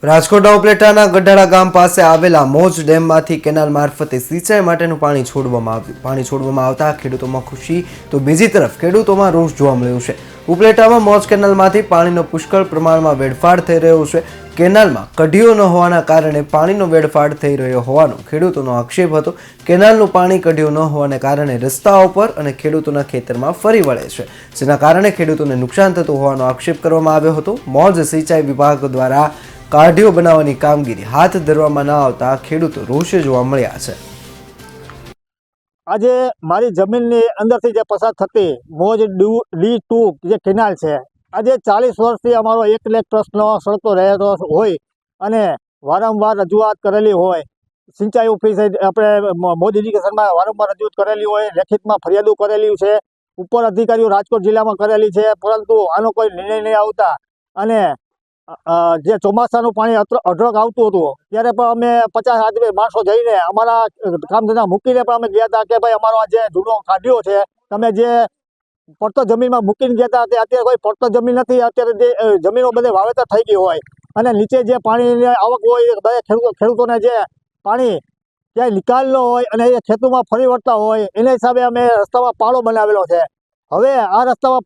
રાજકોટના ઉપલેટાના ગઢાળા ગામ પાસે આવેલા મોજ ડેમમાંથી કેનાલ મારફતે સિંચાઈ માટેનું પાણી છોડવામાં આવ્યું. પાણી છોડવામાં આવતા ખેડૂતોમાં ખુશી તો બીજી તરફ ખેડૂતોમાં રોષ જોવા મળ્યો છે. ઉપલેટામાં મોજ કેનાલમાંથી પાણીનો પુષ્કળ પ્રમાણમાં વેડફાટ થઈ રહ્યો છે. કેનાલમાં કઢીઓ ન હોવાના કારણે પાણીનો વેડફાટ થઈ રહ્યો હોવાનો ખેડૂતોનો આક્ષેપ હતો. કેનાલનું પાણી કઢીઓ ન હોવાને કારણે રસ્તાઓ પર અને ખેડૂતોના ખેતરમાં ફરી વળે છે, જેના કારણે ખેડૂતોને નુકસાન થતું હોવાનો આક્ષેપ કરવામાં આવ્યો હતો. મોજ સિંચાઈ વિભાગ દ્વારા કાઢીઓ બનાવવાની કામગીરી હાથ ધરવામાં ન આવતા ખેડૂતો રોષે જોવા મળ્યા છે. આજે મારી જમીનની અંદરથી જે પસાર થતી મોજ D2 જે કેનાલ છે, આજે 40 વર્ષથી અમારો એક લેખ પ્રશ્ન સળતો રહેતો હોય અને વારંવાર રજૂઆત કરેલી હોય, સિંચાઈ ઓફિસે આપણે મોજ ઇરિગેશનમાં વારંવાર રજૂઆત કરેલી હોય, લેખિતમાં ફરિયાદો કરેલી છે, ઉપર અધિકારીઓ રાજકોટ જિલ્લામાં કરેલી છે, પરંતુ આનો કોઈ નિર્ણય નહીં આવતા અને જે ચોમાસાનું પાણી અઢળક આવતું હતું ત્યારે પણ અમે 50 આદમી માણસો જઈને અમારા કામ ધંધા મૂકીને પણ અમે ગયા હતા કે ભાઈ અમારો આ જે જૂનો કાઢ્યો છે તમે જે પડતર જમીનમાં મૂકીને ગયા હતા તે અત્યારે કોઈ પડતર જમીન નથી. અત્યારે જે જમીનો બધે વાવેતર થઈ ગઈ હોય અને નીચે જે પાણીની આવક હોય બધા ખેડૂતોને જે પાણી ક્યાંય નિકાલ ન હોય અને એ ખેતરમાં ફરી વળતા હોય એના હિસાબે અમે રસ્તામાં પાળો બનાવેલો છે. હવે આ રસ્તામાં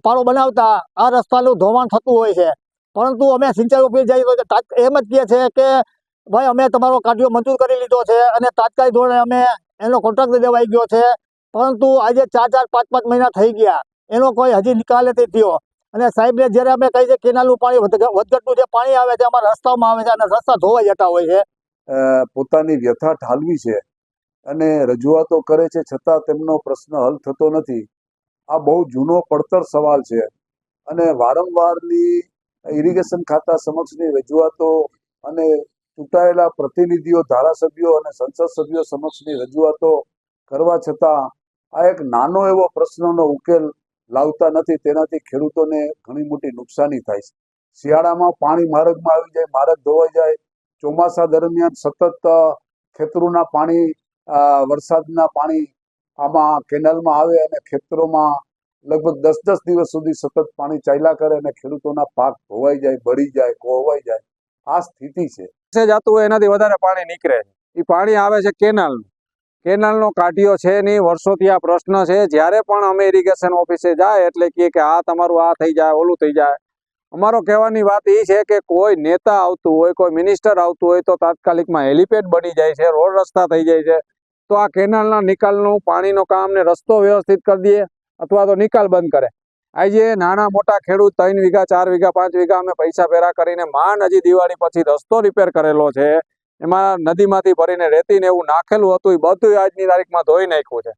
પાળો બનાવતા આ રસ્તાનું ધોવાણ થતું હોય છે, પરંતુ અમે સિંચાઈ ઓફિસ જઈએ તો એમ જ કહે છે કે ભાઈ અમે તમારો કાઢ્યો મંજૂર કરી લીધો છે અને તાત્કાલિક ધોરણે અમે એનો કોન્ટ્રાક્ટ દેવાઈ ગયો છે, પરંતુ આજે 4-4, 5-5 મહિના થઈ ગયા એનો કોઈ હજી નિકાલ નથી થયો. અને સાહેબને જ્યારે અમે કહીએ છીએ કેનાલનું પાણી વધઘટનું જે પાણી આવે છે અમારા રસ્તામાં આવે છે અને રસ્તા ધોવાઈ જતા હોય છે. પોતાની વ્યથા ઠાલવી છે અને રજૂઆતો કરે છે છતાં તેમનો પ્રશ્ન હલ થતો નથી. આ બહુ જૂનો પડતર સવાલ છે અને વારંવારની ઇરિગેશન ખાતા સમક્ષની રજૂઆતો અને ચૂંટાયેલા પ્રતિનિધિઓ, ધારાસભ્યો અને સંસદ સભ્યો સમક્ષની રજૂઆતો કરવા છતાં આ એક નાનો એવો પ્રશ્નનો ઉકેલ લાવતા નથી. તેનાથી ખેડૂતોને ઘણી મોટી નુકસાની થાય છે. શિયાળામાં પાણી માર્ગમાં આવી જાય, માર્ગ ધોવાઈ જાય. ચોમાસા દરમિયાન સતત ખેતરોના પાણી, વરસાદના પાણી આમાં કેનાલમાં આવે અને ખેતરોમાં લગભગ 10-10 દિવસ સુધી સતત પાણી ચાલ્યા કરે અને ખેડૂતોના પાક ધોવાઈ જાય, બળી જાય, કોહવાઈ જાય. આ સ્થિતિ છે. જતું હોય એનાથી વધારે પાણી નીકળે છે. એ પાણી આવે છે કેનાલનો કાઢીઓ છે નહીં. વર્ષોથી આ પ્રશ્ન છે. જ્યારે પણ અમે ઇરિગેશન ઓફિસે જાય એટલે કે આ તમારું આ થઈ જાય, ઓલું થઈ જાય. અમારો કહેવાની વાત એ છે કે કોઈ નેતા આવતું હોય, કોઈ મિનિસ્ટર આવતું હોય તો તાત્કાલિકમાં હેલિપેડ બની જાય છે, રોડ રસ્તા થઈ જાય છે, તો આ કેનાલના નિકાલનું પાણીનો કામ ને રસ્તો વ્યવસ્થિત કરી દે અથવા તો નિકાલ બંધ કરે. આજે નાના મોટા ખેડૂત 3 વીઘા, 4 વીઘા, 5 વીઘા અમે પૈસા ભેરા કરીને માંડ હજી દિવાળી પછી રસ્તો રિપેર કરેલો છે. એમાં નદીમાંથી ભરીને રેતીને એવું નાખેલું હતું એ બધું આજની તારીખમાં ધોઈ નાખ્યું છે.